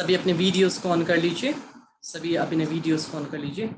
सभी अपने वीडियोस को ऑन कर लीजिए। सभी अपने वीडियोस को ऑन कर लीजिए।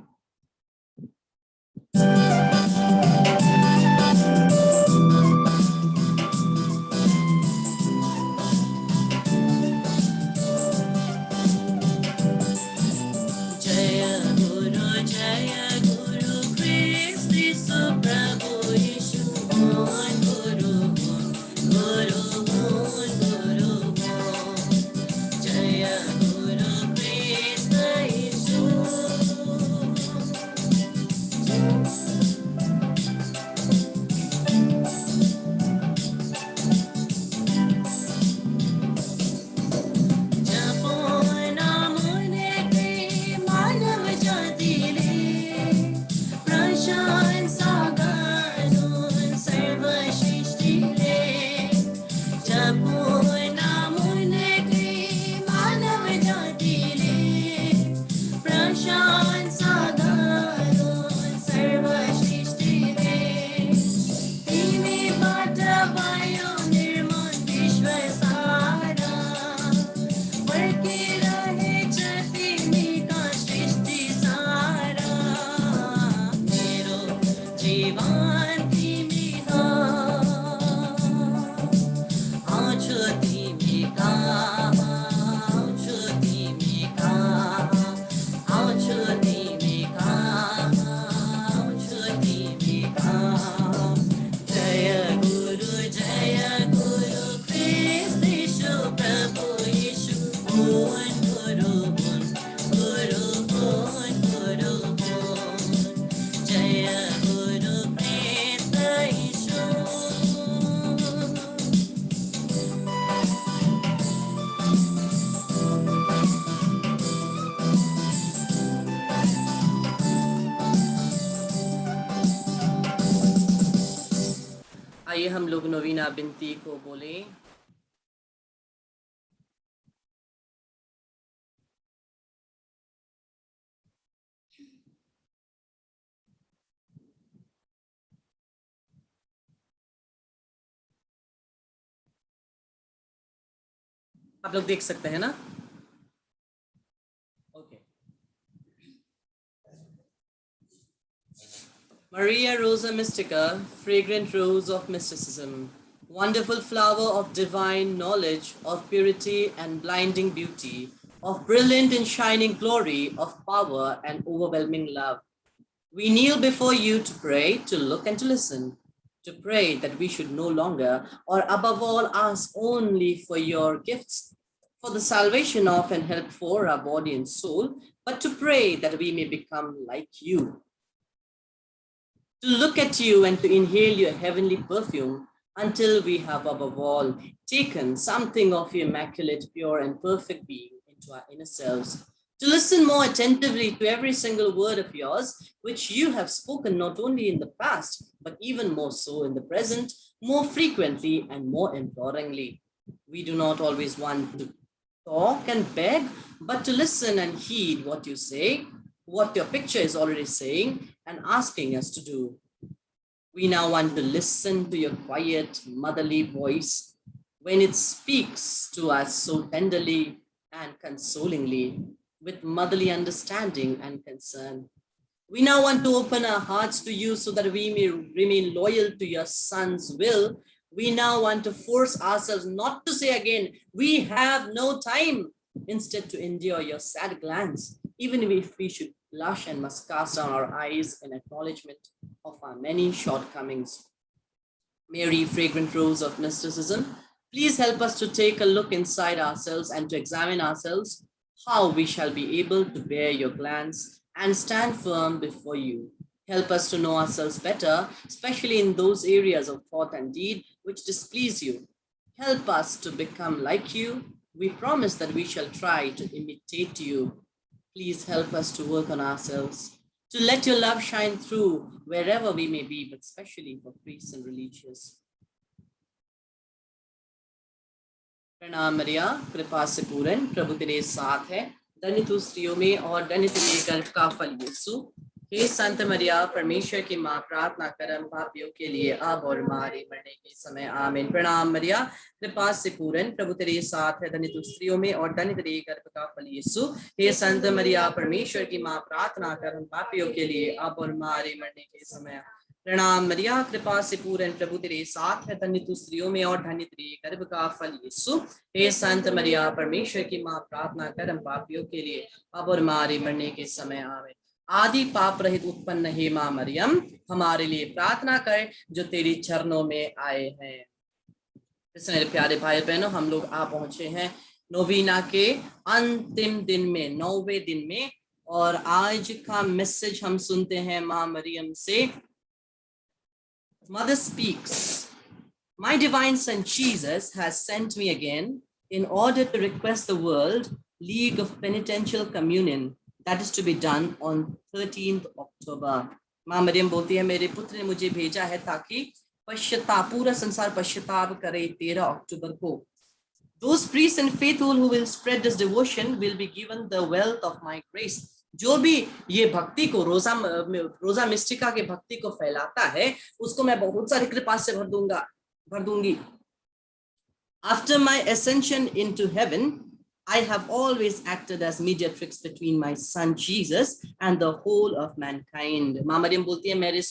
आइए हम लोग नवीना बिनती को बोलें। आप लोग देख सकते हैं ना? Okay. Maria Rosa Mystica, fragrant rose of mysticism, wonderful flower of divine knowledge, of purity and blinding beauty, of brilliant and shining glory, of power and overwhelming love. We kneel before you to pray, to look and to listen, to pray that we should no longer, or above all, ask only for your gifts, for the salvation of and help for our body and soul, but to pray that we may become like you. To look at you and to inhale your heavenly perfume until we have above all taken something of your immaculate, pure and perfect being into our inner selves. To listen more attentively to every single word of yours, which you have spoken not only in the past, but even more so in the present, more frequently and more imploringly. We do not always want to talk and beg, but to listen and heed what you say, what your picture is already saying and asking us to do. We now want to listen to your quiet, motherly voice when it speaks to us so tenderly and consolingly, with motherly understanding and concern. We now want to open our hearts to you so that we may remain loyal to your Son's will. We now want to force ourselves not to say again, we have no time, instead to endure your sad glance, even if we should blush and must cast down our eyes in acknowledgement of our many shortcomings. Mary, fragrant rose of mysticism, please help us to take a look inside ourselves and to examine ourselves, how we shall be able to bear your glance and stand firm before you. Help us to know ourselves better, especially in those areas of thought and deed which displease you. Help us to become like you. We promise that we shall try to imitate you. Please help us to work on ourselves, to let your love shine through wherever we may be, but especially for priests and religious. प्रणाम मरिया, कृपा से पूर्ण, प्रभु तेरे साथ है, धन्य तू स्त्रियों में और धन्य तेरे गर्भ का फल यीशु। हे संत मरिया परमेश्वर की माँ, प्रार्थना कर हम पापियों के लिए अब और हमारे मरने के समय आमीन। प्रणाम मरिया, कृपा से पूर्ण, प्रभु तेरे साथ है, धन्य तू स्त्रियों में और धन्य तेरे गर्भ का फल यीशु। हे संत मरिया परमेश्वर की माँ, प्रार्थना कर हम पापियों के लिए अब और हमारे मरने के समय। प्रणाम मरिया, कृपा से पूर्ण, प्रभु तेरे साथ है, धन्य तू स्त्रियों में और धन्य तेरे गर्भ का फल यीशु। हे संत मरिया परमेश्वर की माँ, प्रार्थना कर हम पापियों के लिए अब और हमारे मरने के समय आमीन। आदि पाप रहित उत्पन्न हे माँ मरियम, हमारे लिए प्रार्थना कर जो तेरी चरणों में आए हैं। इसमें मेरे प्यारे भाई बहनों, हम लोग आ पहुंचे हैं नोवीना के अंतिम दिन में, 9वें दिन में, और आज का मैसेज हम सुनते हैं माँ मरियम से। Mother speaks, my divine son Jesus has sent me again in order to request the world League of Penitential Communion that is to be done on 13th October. माँ मरियम बोलती है, मेरे पुत्र ने मुझे भेजा है ताकि पश्चाताप, पूरा संसार पश्चाताप करे 13 अक्टूबर को। Those priests and faithful who will spread this devotion will be given the wealth of my grace. जो भी ये भक्ति को रोजा मिस्टिका के भक्ति को फैलाता है, उसको मैं बहुत सारी कृपा से भर दूंगी। After my ascension into heaven, I have always acted as mediatrix between my son Jesus and the whole of mankind. माँ मरियम बोलती है, मेरे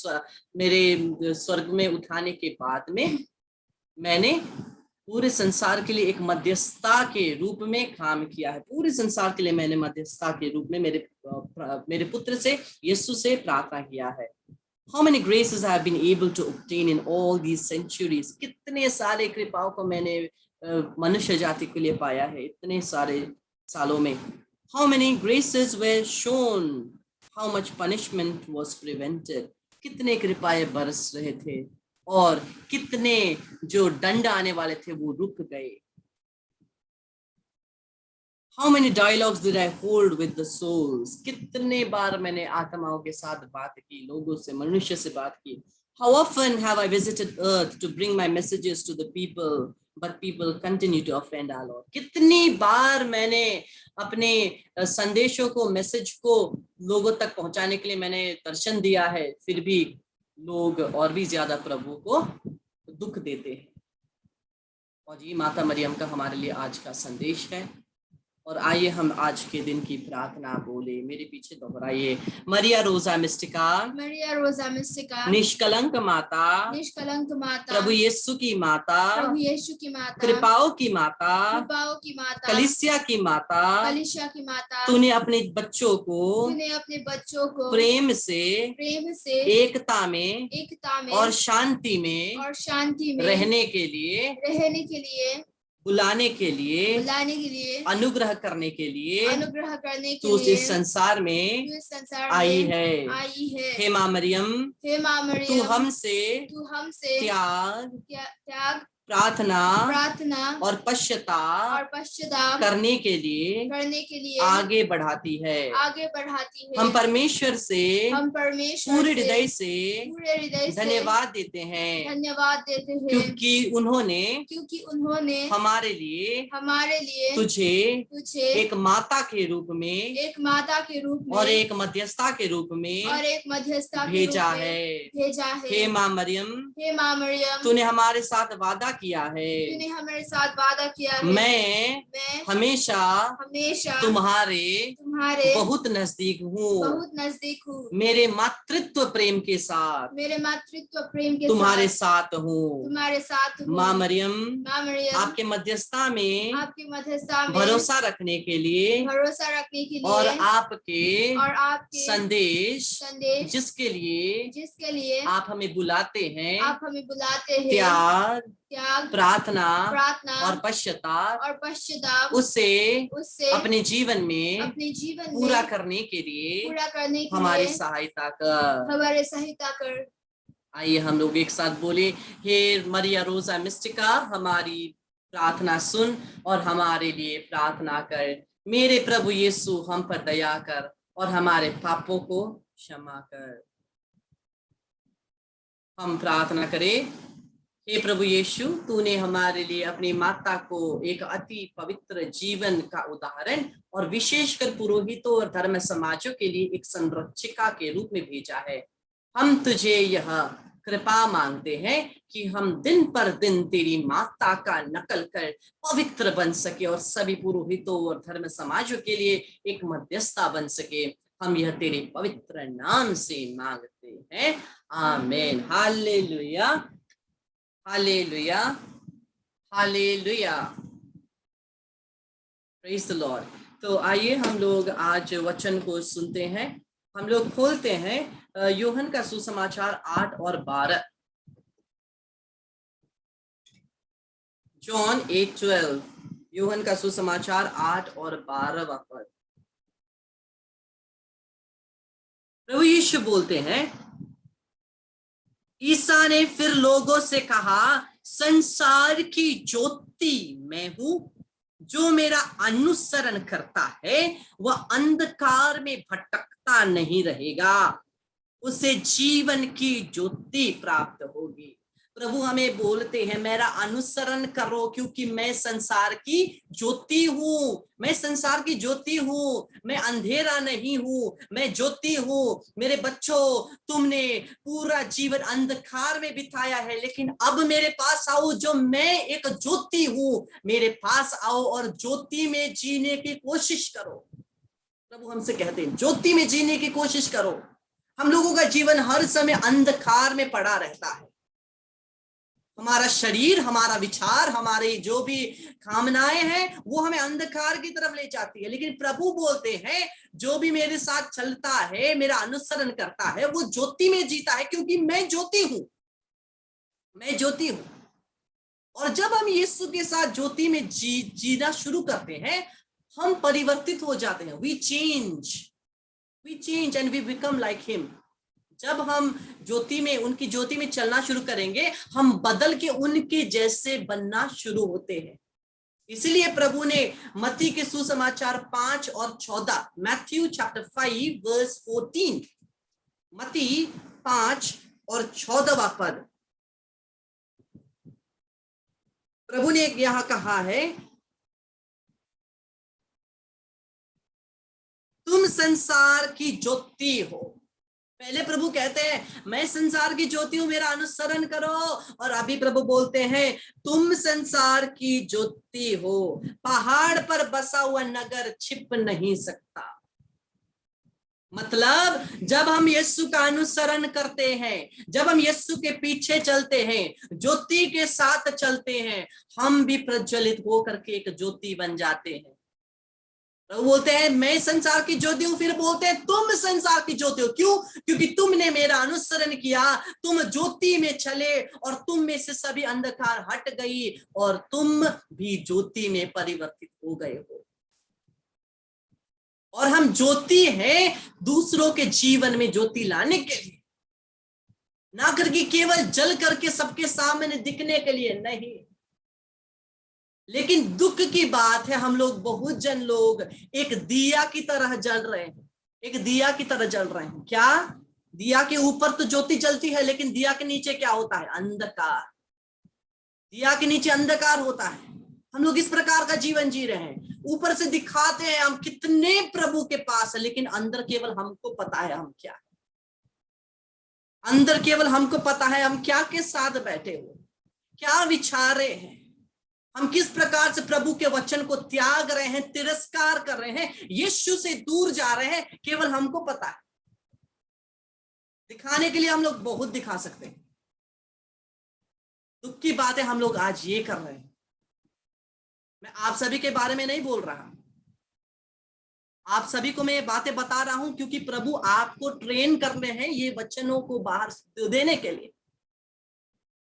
स्वर्ग में उठाने के बाद में मैंने पूरे संसार के लिए एक मध्यस्थता के रूप में काम किया है। पूरे संसार के लिए मैंने मध्यस्थता के रूप में मेरे पुत्र से, यीशु से प्रार्थना किया है। How many graces I have been able to obtain in all these centuries? कितने सारे कृपाओं को मैंने मनुष्य जाति के लिए पाया है इतने सारे सालों में। How many graces were shown? How much punishment was prevented? कितने कृपाएं बरस रहे थे और कितने जो दंड आने वाले थे वो रुक गए। How many dialogues did I hold with the souls? कितने बार मैंने आत्माओं के साथ बात की, लोगों से, मनुष्य से बात की। How often have I visited earth to bring my messages to the people, but people continue to offend our Lord? कितनी बार मैंने अपने संदेशों को, मैसेज को लोगों तक पहुंचाने के लिए मैंने दर्शन दिया है, फिर भी लोग और भी ज्यादा प्रभु को दुख देते हैं। और ये माता मरियम का हमारे लिए आज का संदेश है। और आइए हम आज के दिन की प्रार्थना बोले, मेरे पीछे दोहराइए। मरिया रोजा मिस्टिका, मरिया रोजा मिस्टिका, निष्कलंक माता, निष्कलंक माता, प्रभु यीशु की माता, प्रभु यीशु की माता, कृपाओं की माता, कृपाओं की माता, कलीसिया की माता, कलीसिया की माता, तूने अपने बच्चों को प्रेम से एकता में और शांति में रहने के लिए बुलाने के लिए अनुग्रह करने के लिए तू इस संसार में आई है। हे माँ मरियम, तू हमसे त्याग, प्रार्थना और पश्चाताप करने के लिए आगे बढ़ाती है। हम परमेश्वर से पूरे हृदय से धन्यवाद देते हैं, क्योंकि उन्होंने हमारे लिए तुझे एक माता के रूप में और एक मध्यस्था के रूप में भेजा है। हे माँ मरियम, तूने हमारे साथ वादा किया है, मैं हमेशा तुम्हारे बहुत नजदीक हूँ, मेरे मातृत्व प्रेम के साथ तुम्हारे साथ हूँ। माँ मरियम, आपके मध्यस्थता में भरोसा रखने के लिए और आपके संदेश जिसके लिए आप हमें बुलाते हैं, त्याग, प्रार्थना और पश्चाताप उसे अपने जीवन में पूरा करने के लिए हमारी सहायता कर। आइए हम लोग एक साथ बोले, हे मरिया रोजा मिस्टिका, हमारी प्रार्थना सुन और हमारे लिए प्रार्थना कर। मेरे प्रभु यीशु, हम पर दया कर और हमारे पापों को क्षमा कर। हम प्रार्थना करें। हे प्रभु यीशु, तूने हमारे लिए अपनी माता को एक अति पवित्र जीवन का उदाहरण और विशेषकर पुरोहितों और धर्म समाजों के लिए एक संरक्षिका के रूप में भेजा है। हम तुझे यह कृपा मांगते हैं कि हम दिन पर दिन तेरी माता का नकल कर पवित्र बन सके और सभी पुरोहितों और धर्म समाजों के लिए एक मध्यस्थता बन सके। हम यह तेरे पवित्र नाम से मांगते हैं, आमीन। Hallelujah, hallelujah, hallelujah, praise the Lord. तो आइए हम लोग आज वचन को सुनते हैं। हम लोग खोलते हैं यूहन्ना का सुसमाचार 8 और 12। जॉन 8:12, यूहन्ना का सुसमाचार 8 और 12वां पद। प्रभु यीशु बोलते हैं, ईसा ने फिर लोगों से कहा, संसार की ज्योति मैं हूं। जो मेरा अनुसरण करता है वह अंधकार में भटकता नहीं रहेगा, उसे जीवन की ज्योति प्राप्त होगी। प्रभु हमें बोलते हैं, मेरा अनुसरण करो क्योंकि मैं संसार की ज्योति हूं। मैं संसार की ज्योति हूं, मैं अंधेरा नहीं हूं, मैं ज्योति हूं। मेरे बच्चों, तुमने पूरा जीवन अंधकार में बिताया है, लेकिन अब मेरे पास आओ, जो मैं एक ज्योति हूं। मेरे पास आओ और ज्योति में जीने की कोशिश करो। प्रभु हमसे कहते हैं, ज्योति में जीने की कोशिश करो। हम लोगों का जीवन हर समय अंधकार में पड़ा रहता है। हमारा शरीर, हमारा विचार, हमारे जो भी कामनाएं हैं वो हमें अंधकार की तरफ ले जाती है। लेकिन प्रभु बोलते हैं, जो भी मेरे साथ चलता है, मेरा अनुसरण करता है, वो ज्योति में जीता है, क्योंकि मैं ज्योति हूं। मैं ज्योति हूं। और जब हम यीशु के साथ ज्योति में जीना शुरू करते हैं, हम परिवर्तित हो जाते हैं। We change and we become like him. जब हम ज्योति में, उनकी ज्योति में चलना शुरू करेंगे, हम बदल के उनके जैसे बनना शुरू होते हैं। इसलिए प्रभु ने मत्ती के सुसमाचार 5 और 14, मैथ्यू चैप्टर 5 वर्स 14, मत्ती 5 और 14वां पद, प्रभु ने यहां कहा है, तुम संसार की ज्योति हो। पहले प्रभु कहते हैं, मैं संसार की ज्योति हूं, मेरा अनुसरण करो। और अभी प्रभु बोलते हैं, तुम संसार की ज्योति हो। पहाड़ पर बसा हुआ नगर छिप नहीं सकता। मतलब जब हम यीशु का अनुसरण करते हैं, जब हम यीशु के पीछे चलते हैं, ज्योति के साथ चलते हैं, हम भी प्रज्वलित होकर के एक ज्योति बन जाते हैं। तो बोलते हैं, मैं संसार की ज्योति हूं, फिर बोलते हैं तुम संसार की ज्योति हो। क्यों? क्योंकि तुमने मेरा अनुसरण किया, तुम ज्योति में चले और तुम में से सभी अंधकार हट गई और तुम भी ज्योति में परिवर्तित हो गए हो। और हम ज्योति हैं दूसरों के जीवन में ज्योति लाने के लिए, ना करके केवल जल करके सबके सामने दिखने के लिए नहीं। लेकिन दुख की बात है, हम लोग, बहुत जन लोग एक दिया की तरह जल रहे हैं, एक दिया की तरह जल रहे हैं। क्या? दिया के ऊपर तो ज्योति जलती है, लेकिन दिया के नीचे क्या होता है? अंधकार। दिया के नीचे अंधकार होता है। हम लोग इस प्रकार का जीवन जी रहे हैं। ऊपर से दिखाते हैं हम कितने प्रभु के पास है, लेकिन अंदर केवल हमको पता है हम क्या है। अंदर केवल हमको पता है हम क्या के साथ बैठे हो, क्या विचारे हैं, हम किस प्रकार से प्रभु के वचन को त्याग रहे हैं, तिरस्कार कर रहे हैं, यीशु से दूर जा रहे हैं, केवल हमको पता है। दिखाने के लिए हम लोग बहुत दिखा सकते हैं। दुख की बात है, हम लोग आज ये कर रहे हैं। मैं आप सभी के बारे में नहीं बोल रहा, आप सभी को मैं ये बातें बता रहा हूं क्योंकि प्रभु आपको ट्रेन कर रहे हैं ये वचनों को बाहर देने के लिए।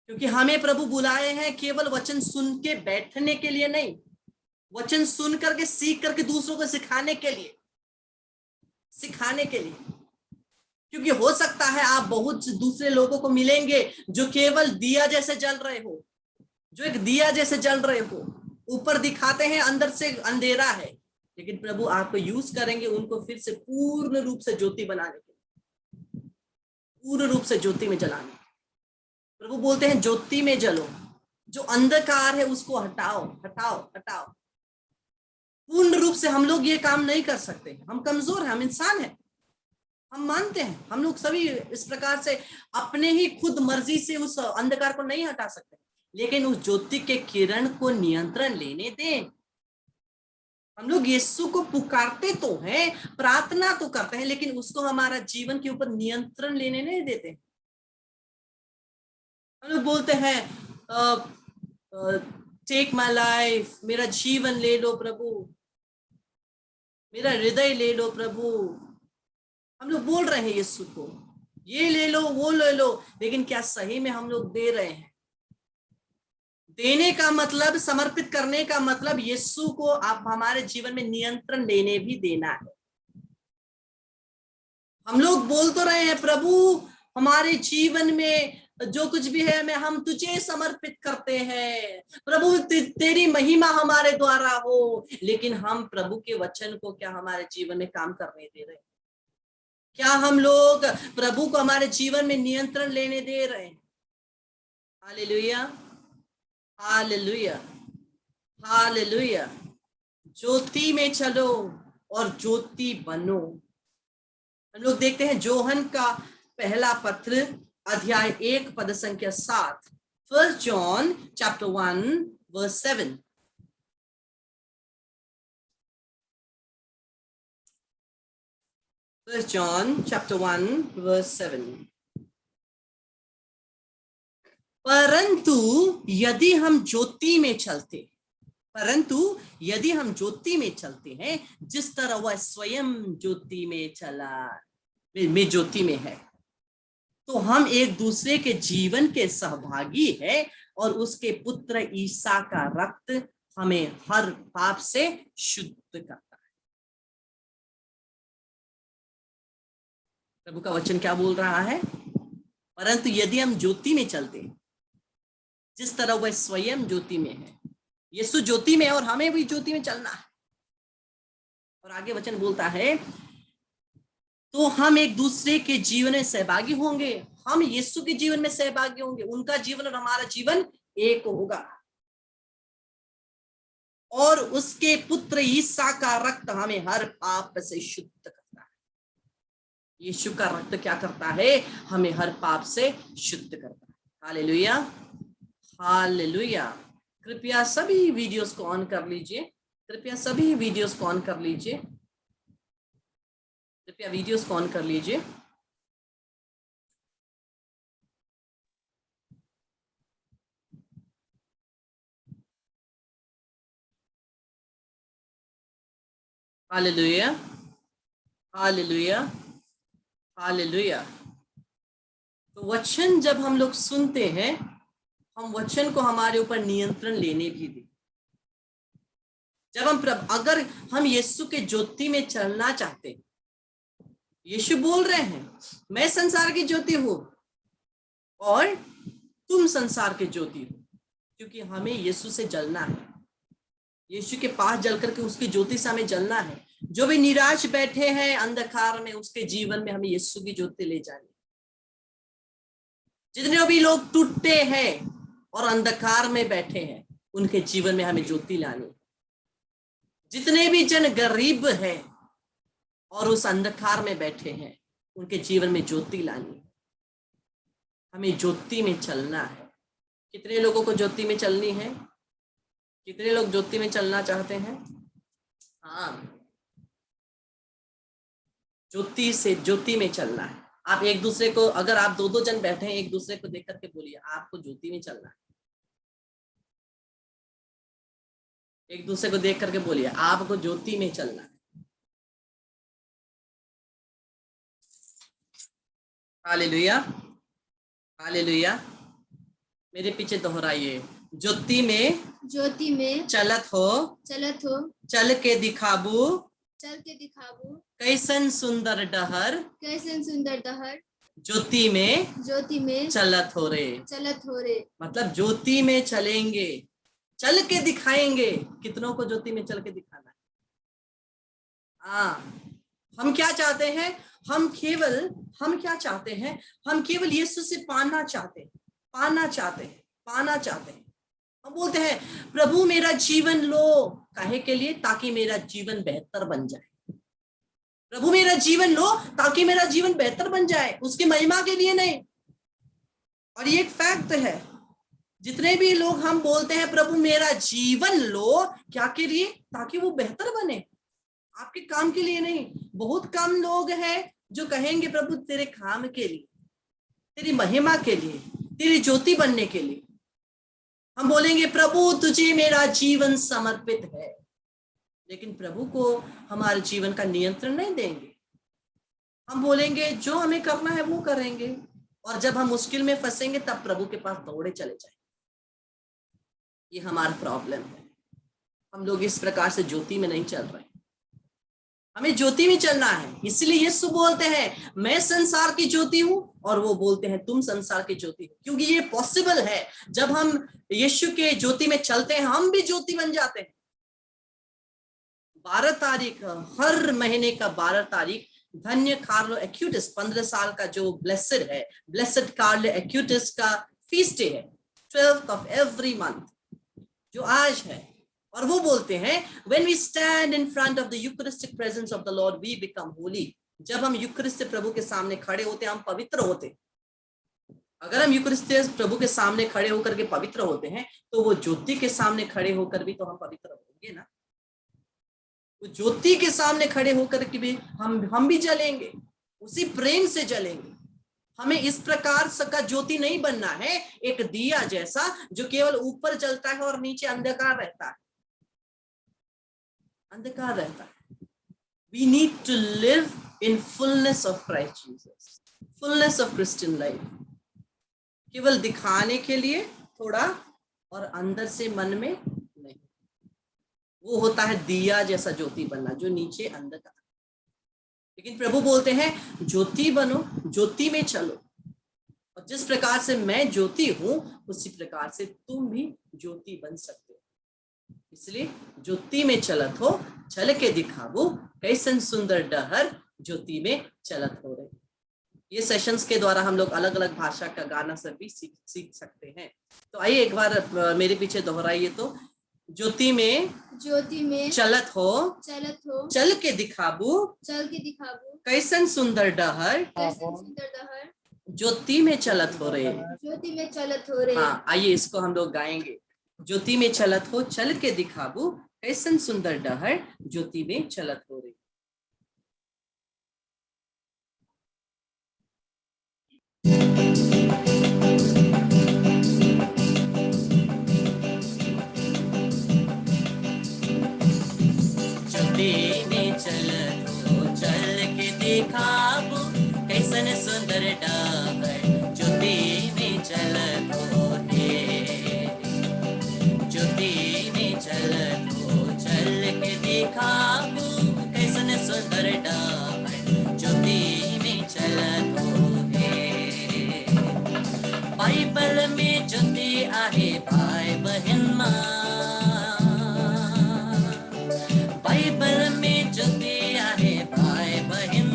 क्योंकि हमें प्रभु बुलाए हैं केवल वचन सुन के बैठने के लिए नहीं, वचन सुन करके सीख करके दूसरों को सिखाने के लिए, सिखाने के लिए। क्योंकि हो सकता है आप बहुत दूसरे लोगों को मिलेंगे जो केवल दिया जैसे जल रहे हो, जो एक दिया जैसे जल रहे हो, ऊपर दिखाते हैं अंदर से अंधेरा है। लेकिन प्रभु आपको यूज करेंगे उनको फिर से पूर्ण रूप से ज्योति बनाने के लिए, पूर्ण रूप से ज्योति में जलाने। प्रभु बोलते हैं ज्योति में जलो, जो अंधकार है उसको हटाओ हटाओ हटाओ। पूर्ण रूप से हम लोग ये काम नहीं कर सकते, हम कमजोर हैं, हम इंसान हैं, हम मानते हैं, हम लोग सभी इस प्रकार से अपने ही खुद मर्जी से उस अंधकार को नहीं हटा सकते, लेकिन उस ज्योति के किरण को नियंत्रण लेने दें। हम लोग यीशु को पुकारते तो हैं, प्रार्थना तो करते हैं, लेकिन उसको हमारा जीवन के ऊपर नियंत्रण लेने नहीं देते। हम लोग बोलते हैं टेक माय लाइफ, मेरा जीवन ले लो प्रभु, मेरा हृदय ले लो प्रभु। हम लोग बोल रहे हैं यीशु को ये ले लो वो ले लो, लेकिन क्या सही में हम लोग दे रहे हैं? देने का मतलब, समर्पित करने का मतलब यीशु को आप हमारे जीवन में नियंत्रण लेने भी देना है। हम लोग बोल तो रहे हैं प्रभु हमारे जीवन में जो कुछ भी है मैं हम तुझे समर्पित करते हैं, प्रभु तेरी महिमा हमारे द्वारा हो, लेकिन हम प्रभु के वचन को क्या हमारे जीवन में काम करने दे रहे हैं? क्या हम लोग प्रभु को हमारे जीवन में नियंत्रण लेने दे रहे हैं? Hallelujah, hallelujah, hallelujah. ज्योति में चलो और ज्योति बनो। हम लोग देखते हैं जोहन का पहला पत्र अध्याय 1 पद संख्या 7, 1 John chapter 1 verse 7। 1 John chapter 1 verse 7। परंतु यदि हम ज्योति में चलते, परंतु यदि हम ज्योति में चलते हैं जिस तरह वह स्वयं ज्योति में चला, में ज्योति में है, तो हम एक दूसरे के जीवन के सहभागी है और उसके पुत्र ईसा का रक्त हमें हर पाप से शुद्ध करता है। प्रभु का वचन क्या बोल रहा है? परंतु यदि हम ज्योति में चलते जिस तरह वह स्वयं ज्योति में है, यीशु ज्योति में है और हमें भी ज्योति में चलना है। और आगे वचन बोलता है तो हम एक दूसरे के जीवन में सहभागी होंगे, हम यीशु के जीवन में सहभागी होंगे, उनका जीवन और हमारा जीवन एक होगा और उसके पुत्र ईसा का रक्त हमें हर पाप से शुद्ध करता है। यीशु का रक्त क्या करता है? हमें हर पाप से शुद्ध करता है। Hallelujah, hallelujah. कृपया सभी वीडियोस को ऑन कर लीजिए, कृपया सभी वीडियोस को ऑन कर लीजिए, कृपया वीडियोस को ऑन कर लीजिए। Hallelujah, hallelujah, hallelujah. तो वचन जब हम लोग सुनते हैं, हम वचन को हमारे ऊपर नियंत्रण लेने भी दें। जब हम अगर हम यीशु के ज्योति में चलना चाहते हैं, यीशु बोल रहे हैं मैं संसार की ज्योति हूं और तुम संसार के ज्योति हो, क्योंकि हमें यीशु से जलना है, यीशु के पास जल करके उसकी ज्योति से हमें जलना है। जो भी निराश बैठे हैं अंधकार में, उसके जीवन में हमें यीशु की ज्योति ले जानी। जितने भी लोग टूटे हैं और अंधकार में बैठे हैं, उनके जीवन में हमें ज्योति लानी। जितने भी जन गरीब हैं और उस अंधकार में बैठे हैं, उनके जीवन में ज्योति लानी। हमें ज्योति में चलना है। कितने लोगों को ज्योति में चलनी है? कितने लोग ज्योति में चलना चाहते हैं? हाँ, ज्योति से ज्योति में चलना है। आप एक दूसरे को, अगर आप दो जन बैठे हैं, एक दूसरे को देख करके बोलिए आपको ज्योति में चलना है। एक दूसरे को देख करके बोलिए आपको ज्योति में चलना है। Hallelujah, hallelujah. मेरे पीछे दोहराइए, ज्योति में चलत हो चल के दिखाबू कैसन सुंदर डहर ज्योति में चलत हो रे। मतलब ज्योति में चलेंगे, चल के दिखाएंगे। कितनों को ज्योति में चल के दिखाना है? हाँ, हम क्या चाहते हैं? हम क्या चाहते हैं? हम केवल यीशु से पाना चाहते हैं। पाना चाहते हैं। हम बोलते हैं प्रभु मेरा जीवन लो, काहे के लिए? ताकि मेरा जीवन बेहतर बन जाए। प्रभु मेरा जीवन लो ताकि मेरा जीवन बेहतर बन जाए, उसकी महिमा के लिए नहीं। और ये एक फैक्ट है, जितने भी लोग हम बोलते हैं प्रभु मेरा जीवन लो, क्या के लिए? ताकि वो बेहतर बने, आपके काम के लिए नहीं। बहुत कम लोग हैं जो कहेंगे प्रभु तेरे काम के लिए, तेरी महिमा के लिए, तेरी ज्योति बनने के लिए। हम बोलेंगे प्रभु तुझे मेरा जीवन समर्पित है, लेकिन प्रभु को हमारे जीवन का नियंत्रण नहीं देंगे। हम बोलेंगे जो हमें करना है वो करेंगे, और जब हम मुश्किल में फंसेंगे तब प्रभु के पास दौड़े चले जाएंगे। ये हमारा प्रॉब्लम है। हम लोग इस प्रकार से ज्योति में नहीं चल रहे, हमें ज्योति में चलना है। इसलिए यीशु बोलते हैं मैं संसार की ज्योति हूं, और वो बोलते हैं तुम संसार की ज्योति हो, क्योंकि ये पॉसिबल है। जब हम यीशु के ज्योति में चलते हैं हम भी ज्योति बन जाते हैं। 12 तारीख, हर महीने का 12 तारीख धन्य कार्लो एक्यूटिस, 15 साल का जो ब्लेसेड है, ब्लेसेड कार्लो एक्यूटिस का फीस्ट डे है, 12th of every month, जो आज है। और वो बोलते हैं when we stand in front of the Eucharistic presence of the Lord we become holy। जब हम यूकरिस्ट प्रभु के सामने खड़े होते हैं हम पवित्र होते। अगर हम यूकरिस्ट प्रभु के सामने खड़े होकर के पवित्र होते हैं तो वो ज्योति के सामने खड़े होकर भी तो हम पवित्र होंगे ना। वो ज्योति के सामने खड़े होकर के भी हम भी जलेंगे, उसी प्रेम से जलेंगे। हमें इस प्रकार का ज्योति नहीं बनना है, एक दिया जैसा जो केवल ऊपर जलता है और नीचे अंधकार रहता है, अंधकार रहता है। We need to live in fullness of Christ Jesus, fullness of Christian life। केवल दिखाने के लिए थोड़ा और अंदर से मन में नहीं। वो होता है दिया जैसा ज्योति बनना, जो नीचे अंधकार। लेकिन प्रभु बोलते हैं ज्योति बनो, ज्योति में चलो, और जिस प्रकार से मैं ज्योति हूं उसी प्रकार से तुम भी ज्योति बन सकते हो। इसलिए ज्योति में चलत हो, चल के दिखावो कैसन सुंदर डहर ज्योति में चलत हो रहे। ये सेशंस के द्वारा हम लोग अलग अलग भाषा का गाना सब भी सीख सकते हैं। तो आइए एक बार मेरे पीछे दोहराइए तो, ज्योति में चलत हो, चल के दिखाबू कैसन सुंदर डहर ज्योति में चलत हो रहे। हाँ, आइए इसको हम लोग गाएंगे। ज्योति में चलत हो, चल के दिखाबू कैसन सुंदर डहर ज्योति में चलत हो रही। ज्योति में चलत हो, चल के दिखाबू कैसन सुंदर डहर ज्योति में चलत हो रे। ज्योति में चलत हो, चल के दिखाबू कैसन सुंदर डहर ज्योति में चलत हो रे। बाइबल में ज्योति आहे भाई बहन बाइबल में ज्योति आहे भाई बहन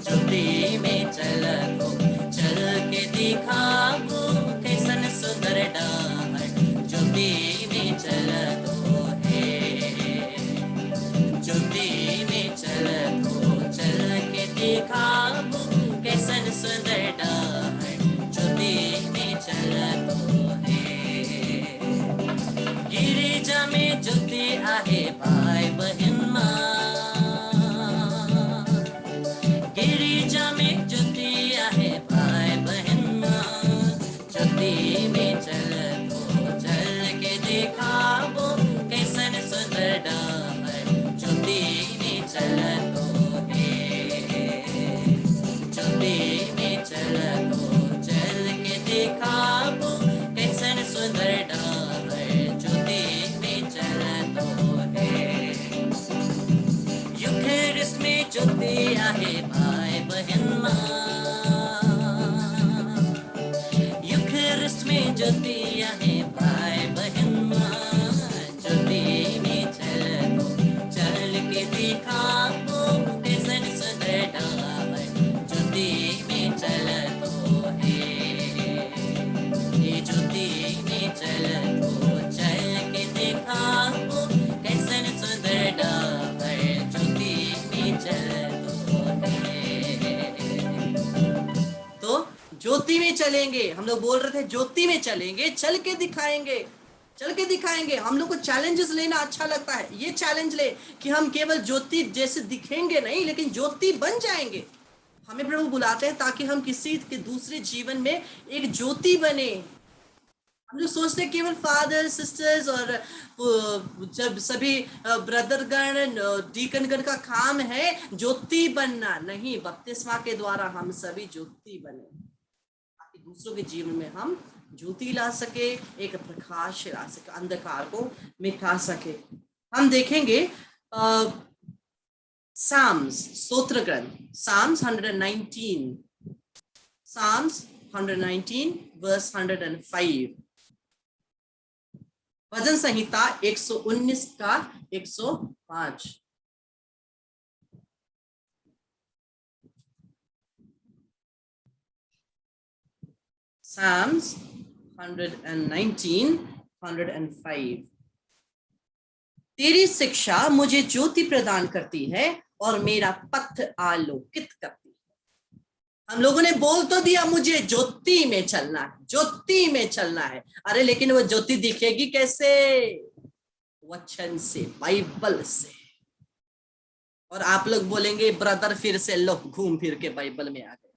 ज्योति में चलत हो, चल के दिखाबू कैसन सुंदर डहर ज्योति में चलत हो हे। ज्योति में चलत हो, चल के दिखाबू कैसन सुंदर डहर ज्योति में चलत हो हे। गिरिजा में ज्योति आहे भाई बहन गिरिजा में ज्योति आहे भाई बहन ज्योति में चलत हो, चल के दिखाबो कैसन सुंदर डहर ज्योति में चलत हो हे। ज्योति में चलत हो, चल के दिखाबो कैसन सुंदर डहर ज्योति में चलत हो हे। यूखेरिस्ट में ज्योति आहे भाई बहन यूखेरिस्ट में ज्योति आहे भाई बहन ज्योति में चलत हो, चल के दिखाबो कैसन सुंदर डहर ज्योति में चलत हो हे। ज्योति में चलेंगे। हम लोग बोल रहे थे ज्योति में चलेंगे, चल के दिखाएंगे, चल के दिखाएंगे। हम लोग को चैलेंजेस लेना अच्छा लगता है। ये चैलेंज ले कि हम केवल ज्योति जैसे दिखेंगे नहीं, लेकिन ज्योति बन जाएंगे। हमें प्रभु बुलाते हैं ताकि हम किसी के दूसरे जीवन में एक ज्योति बने। हम लोग सोचते हैं केवल फादर सिस्टर्स और जब सभी ब्रदरगण डीकनगण का काम है ज्योति बनना, नहीं, बपतिस्मा के द्वारा हम सभी ज्योति बने ताकि दूसरों के जीवन में हम ज्योति ला सके, एक प्रकाश ला सके, अंधकार को मिटा सके। हम देखेंगे साम्स, स्तोत्र ग्रंथ, साम्स 119, साम्स 119 वर्स 105, भजन संहिता 119 का 105। Psalms 119, 105। तेरी शिक्षा मुझे ज्योति प्रदान करती है और मेरा पथ आलोकित करती है। हम लोगों ने बोल तो दिया मुझे ज्योति में चलना है, ज्योति में चलना है। अरे लेकिन वो ज्योति दिखेगी कैसे? वचन से, बाइबल से। और आप लोग बोलेंगे ब्रदर फिर से लोग घूम फिर के बाइबल में आ गए।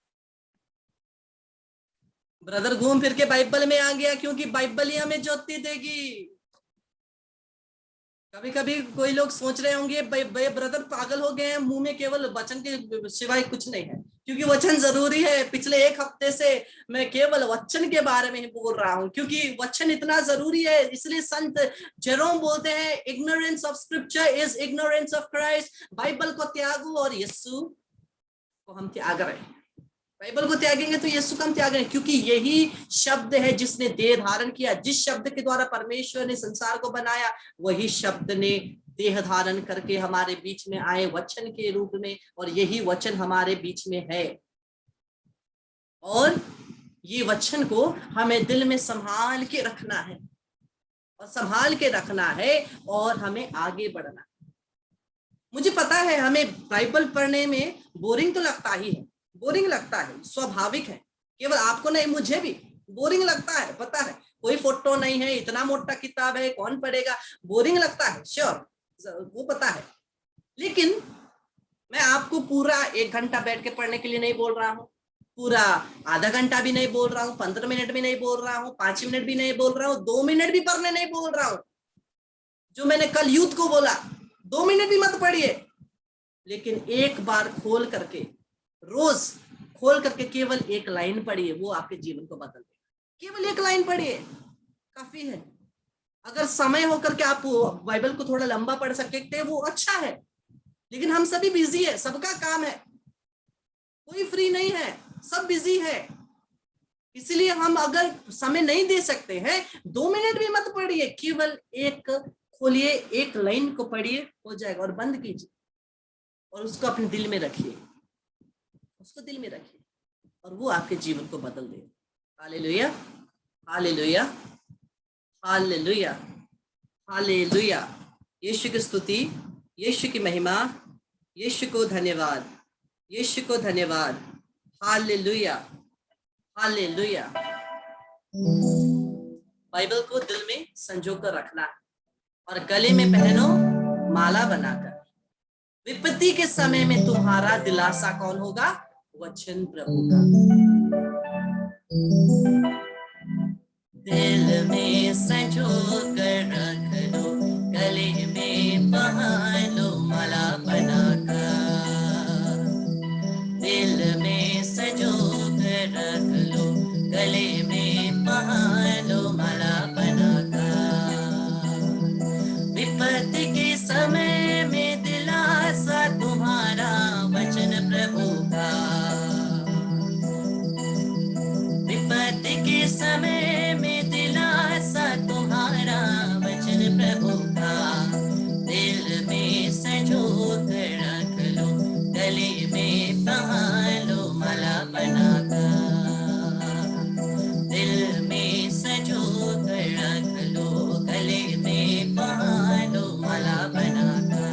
ब्रदर घूम फिर के बाइबल में आ गया क्योंकि बाइबल ही हमें ज्योति देगी। कभी कभी कोई लोग सोच रहे होंगे ब्रदर पागल हो गए हैं, मुंह में केवल वचन के सिवाय कुछ नहीं है। क्योंकि वचन जरूरी है। पिछले एक हफ्ते से मैं केवल वचन के बारे में ही बोल रहा हूं क्योंकि वचन इतना जरूरी है। इसलिए संत जेरोम बोलते हैं ignorance of scripture is ignorance of Christ. Bible को त्यागो और यीशु को हम त्याग रहे हैं। बाइबल को त्यागेंगे तो यीशु को हम त्यागेंगे, क्योंकि यही शब्द है जिसने देह धारण किया। जिस शब्द के द्वारा परमेश्वर ने संसार को बनाया, वही शब्द ने देह धारण करके हमारे बीच में आए वचन के रूप में, और यही वचन हमारे बीच में है। और ये वचन को हमें दिल में संभाल के रखना है, और संभाल के रखना है, और हमें आगे बढ़ना है। मुझे पता है हमें बाइबल पढ़ने में बोरिंग तो लगता ही है, बोरिंग लगता है, स्वाभाविक है। केवल आपको नहीं, मुझे भी बोरिंग लगता है। पता है, कोई फोटो नहीं है, इतना मोटा किताब है, कौन पढ़ेगा, बोरिंग लगता है, श्योर, वो पता है। लेकिन मैं आपको पूरा 1 घंटा बैठ के पढ़ने के लिए नहीं बोल रहा हूँ, पूरा आधा घंटा भी नहीं बोल रहा हूँ, 15 मिनट भी नहीं बोल रहा हूँ, 5 मिनट भी नहीं बोल रहा हूँ, 2 मिनट भी पढ़ने नहीं बोल रहा हूँ। जो मैंने कल यूथ को बोला, 2 मिनट भी मत पढ़िए, लेकिन एक बार खोल करके, रोज खोल करके केवल 1 लाइन पढ़िए, वो आपके जीवन को बदल देगा। केवल 1 लाइन पढ़िए, काफी है। अगर समय होकर के आप बाइबल को थोड़ा लंबा पढ़ सकते हैं वो अच्छा है, लेकिन हम सभी बिजी है, सबका काम है, कोई फ्री नहीं है, सब बिजी है। इसलिए हम अगर समय नहीं दे सकते हैं, 2 मिनट भी मत पढ़िए, केवल 1 खोलिए, 1 लाइन को पढ़िए, हो जाएगा। और बंद कीजिए और उसको अपने दिल में रखिए, उसको दिल में रखिए, और वो आपके जीवन को बदल देगा। Hallelujah, hallelujah, hallelujah, hallelujah. यीशु की स्तुति, यीशु की महिमा, यीशु को धन्यवाद, यीशु को धन्यवाद। Hallelujah, hallelujah. बाइबल को दिल में संजो कर रखना है और गले में पहनो माला बनाकर। विपत्ति के समय में तुम्हारा दिलासा कौन होगा? वचन प्रभु का। दिल में संजो कर रख लो, गले में पहन लो माला बनाकर। दिल में संजो कर रख लो, गले में पहन लो माला बनाकर। विपत्ति के समय में दिलासा तुम्हारा वचन प्रभु का। विपत्ति के समय में दिलासा तुम्हारा वचन प्रभु का। दिल में संजो कर रख लो, गले में पहन लो माला बनाकर। दिल में संजो कर रख लो, गले में पहन लो माला बनाकर।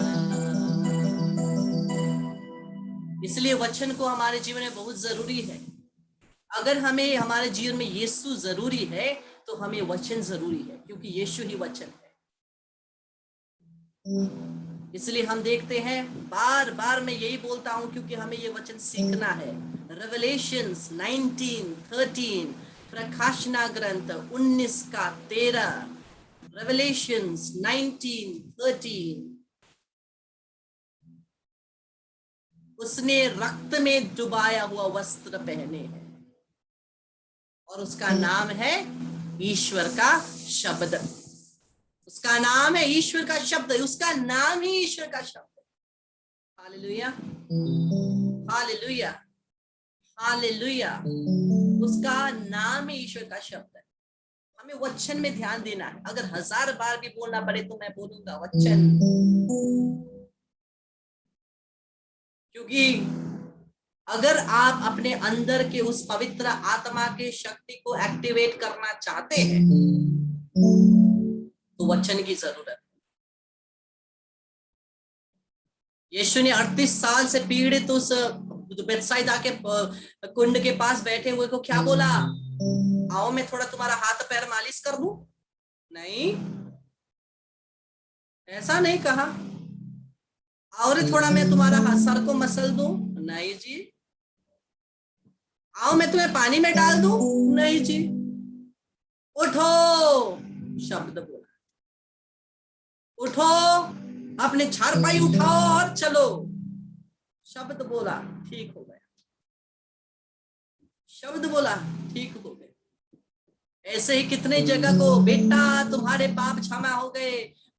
इसलिए वचन को हमारे जीवन में बहुत जरूरी है। अगर हमें हमारे जीवन में यीशु जरूरी है तो हमें वचन जरूरी है, क्योंकि यीशु ही वचन है। इसलिए हम देखते हैं, बार बार मैं यही बोलता हूं, क्योंकि हमें ये वचन सीखना है। रेवलेशंस 19:13, प्रकाशना ग्रंथ 19:13, रेवलेशंस 19:13। उसने रक्त में डुबाया हुआ वस्त्र पहने हैं और उसका नाम है ईश्वर का शब्द। उसका नाम है ईश्वर का शब्द, उसका नाम ही ईश्वर का शब्द है। Hallelujah, hallelujah, hallelujah. उसका नाम ही ईश्वर का शब्द है। हमें वचन में ध्यान देना है। अगर 1000 बार भी बोलना पड़े तो मैं बोलूंगा वचन, क्योंकि अगर आप अपने अंदर के उस पवित्र आत्मा के शक्ति को एक्टिवेट करना चाहते हैं तो वचन की जरूरत है। यीशु ने 38 साल से पीड़ित उस बेथसाइदा के कुंड के पास बैठे हुए को क्या बोला? आओ मैं थोड़ा तुम्हारा हाथ पैर मालिश कर दूं? नहीं, ऐसा नहीं कहा। आओ रे थोड़ा मैं तुम्हारा सर को मसल दूं? नहीं जी। आओ मैं तुम्हें पानी में डाल दूं? नहीं जी। उठो, शब्द बोला, उठो, अपने चारपाई उठाओ और चलो। शब्द बोला, ठीक हो गया। शब्द बोला, ठीक हो गए। ऐसे ही कितने जगह को, बेटा तुम्हारे पाप क्षमा हो गए।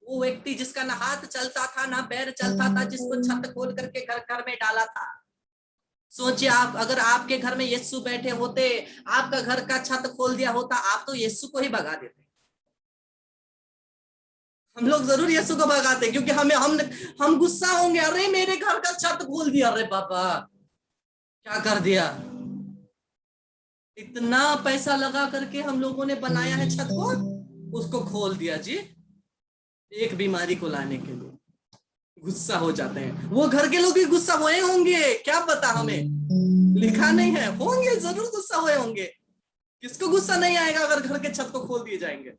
वो व्यक्ति जिसका ना हाथ चलता था ना पैर चलता था, जिसको छत खोल करके घर में डाला था। सोचिए, आप अगर आपके घर में यीशु बैठे होते, आपका घर का छत खोल दिया होता, आप तो यीशु को ही भगा देते। हम लोग जरूर यीशु को भगाते, क्योंकि हम गुस्सा होंगे, अरे मेरे घर का छत खोल दिया, अरे पापा क्या कर दिया। इतना पैसा लगा करके हम लोगों ने बनाया है छत को, उसको खोल दिया जी, एक बीमारी को लाने के लिए। गुस्सा हो जाते हैं। वो घर के लोग भी गुस्सा हुए होंगे, क्या पता, हमें लिखा नहीं है, होंगे, जरूर गुस्सा हुए होंगे। किसको गुस्सा नहीं आएगा अगर घर के छत को खोल दिए जाएंगे।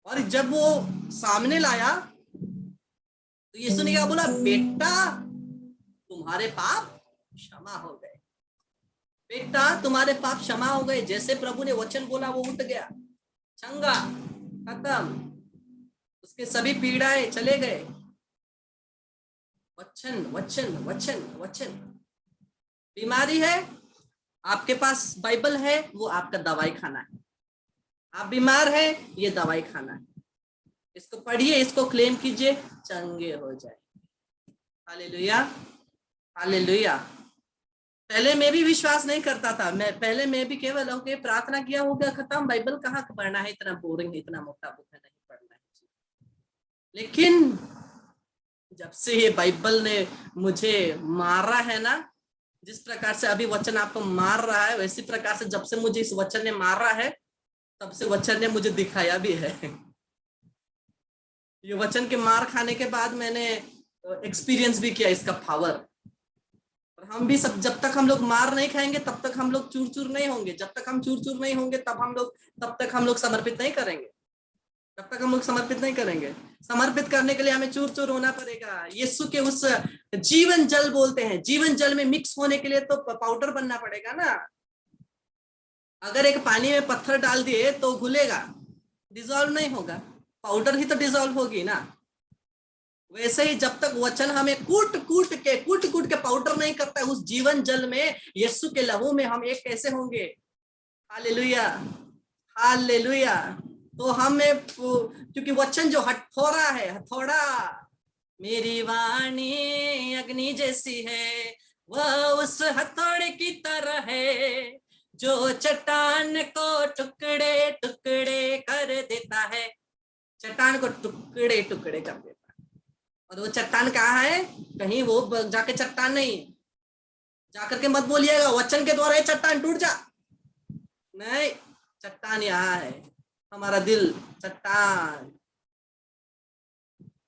और जब वो सामने लाया तो यीशु ने क्या बोला? बेटा तुम्हारे पाप क्षमा हो गए। बेटा तुम्हारे पाप क्षमा हो गए। जैसे प्रभु ने वचन बोला वो उठ गया, चंगा, खत्म, उसके सभी पीड़ाएं चले गए। वचन वचन वचन वचन। बीमारी है, आपके पास बाइबल है, वो आपका दवाई खाना है। आप बीमार है, ये दवाई खाना है। इसको पढ़िए, इसको क्लेम कीजिए, चंगे हो जाए। Hallelujah, hallelujah. पहले मैं भी विश्वास नहीं करता था। पहले मैं भी केवल ओके प्रार्थना किया हो गया, खत्म, बाइबल कहाँ पढ़ना है, इतना बोरिंग है, इतना मोटा बुक है, नहीं पढ़ना है। लेकिन जब से ये बाइबल ने मुझे मारा है ना, जिस प्रकार से अभी वचन आपको मार रहा है, वैसी प्रकार से जब से मुझे इस वचन ने मारा है, तब से वचन ने मुझे दिखाया भी है। ये वचन के मार खाने के बाद मैंने एक्सपीरियंस भी किया इसका पावर। और हम भी सब, जब तक हम लोग मार नहीं खाएंगे तब तक हम लोग चूर चूर नहीं होंगे। जब तक हम चूर चूर नहीं होंगे तब तक हम लोग समर्पित नहीं करेंगे। तब तक हम लोग समर्पित नहीं करेंगे। समर्पित करने के लिए हमें चूर चूर होना पड़ेगा। यीशु के उस जीवन जल बोलते हैं, जीवन जल में मिक्स होने के लिए तो पाउडर बनना पड़ेगा ना। अगर एक पानी में पत्थर डाल दिए तो घुलेगा, डिजोल्व नहीं होगा, पाउडर ही तो डिजोल्व होगी ना। वैसे ही जब तक वचन हमें कूट कूट के पाउडर नहीं करता है, उस जीवन जल में, यीशु के लहू में हम एक कैसे होंगे? Hallelujah, hallelujah. तो हमें, क्योंकि वचन जो हथौड़ा है, हथौड़ा, मेरी वाणी अग्नि जैसी है, वह उस हथौड़े की तरह है जो चट्टान को टुकड़े टुकड़े कर देता है। चट्टान को टुकड़े टुकड़े कर देता है। और वो चट्टान कहाँ है? कहीं वो जाके चट्टान नहीं, जाकर के मत बोलिएगा वचन के द्वारा ये चट्टान टूट जा, नहीं, चट्टान यहाँ है, हमारा दिल चट्टान।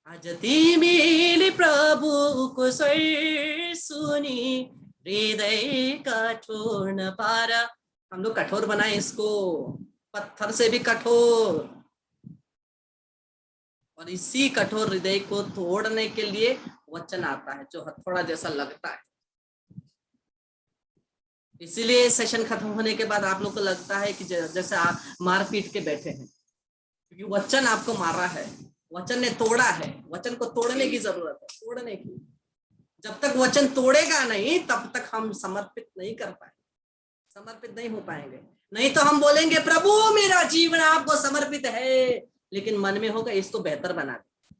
आज ती मिली प्रभु को स्वर सुनी, हृदय कठोर न पारा। हम लोग कठोर बनाए इसको, पत्थर से भी कठोर। और इसी कठोर हृदय को तोड़ने के लिए वचन आता है जो हथौड़ा जैसा लगता है। इसीलिए सेशन खत्म होने के बाद आप लोग को लगता है कि जैसे आप मार पीट के बैठे हैं, क्योंकि वचन आपको मारा है, वचन ने तोड़ा है। वचन को तोड़ने की जरूरत है, तोड़ने की। जब तक वचन तोड़ेगा नहीं तब तक हम समर्पित नहीं कर पाएंगे, समर्पित नहीं हो पाएंगे। नहीं तो हम बोलेंगे प्रभु मेरा जीवन आपको समर्पित है, लेकिन मन में होगा इसको बेहतर बना दे,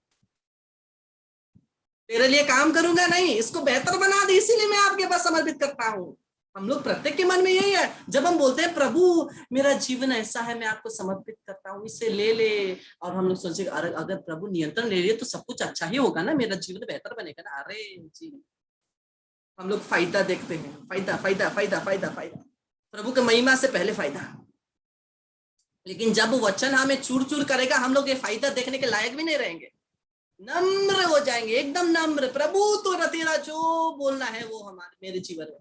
तेरे लिए काम करूंगा नहीं, इसको बेहतर बना दे, इसीलिए मैं आपके पास समर्पित करता हूं। हम लोग प्रत्येक के मन में यही है। जब हम बोलते हैं प्रभु मेरा जीवन ऐसा है, मैं आपको समर्पित करता हूँ, इसे ले ले, और हम लोग सोचे अगर प्रभु नियंत्रण ले लिए तो सब कुछ अच्छा ही होगा ना, मेरा जीवन बेहतर बनेगा ना। अरे जी, हम लोग फायदा देखते हैं, फायदा फायदा फायदा फायदा फायदा, प्रभु के महिमा से पहले फायदा। लेकिन जब वचन हमें चूर चूर करेगा, हम लोग ये फायदा देखने के लायक भी नहीं रहेंगे, नम्र हो जाएंगे, एकदम नम्र। प्रभु तो तेरा जो बोलना है वो हमारे मेरे जीवन में,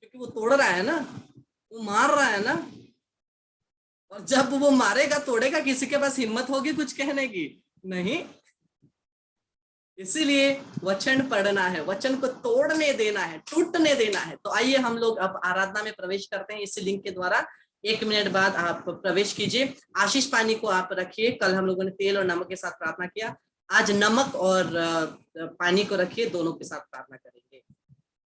क्योंकि वो तोड़ रहा है ना, वो मार रहा है ना। और जब वो मारेगा तोड़ेगा, किसी के पास हिम्मत होगी कुछ कहने की? नहीं। इसीलिए वचन पढ़ना है, वचन को तोड़ने देना है, टूटने देना है। तो आइए हम लोग अब आराधना में प्रवेश करते हैं इसी लिंक के द्वारा। 1 मिनट बाद आप प्रवेश कीजिए। आशीष पानी को आप रखिए। कल हम लोगों ने तेल और नमक के साथ प्रार्थना किया, आज नमक और पानी को रखिए, दोनों के साथ प्रार्थना करेंगे।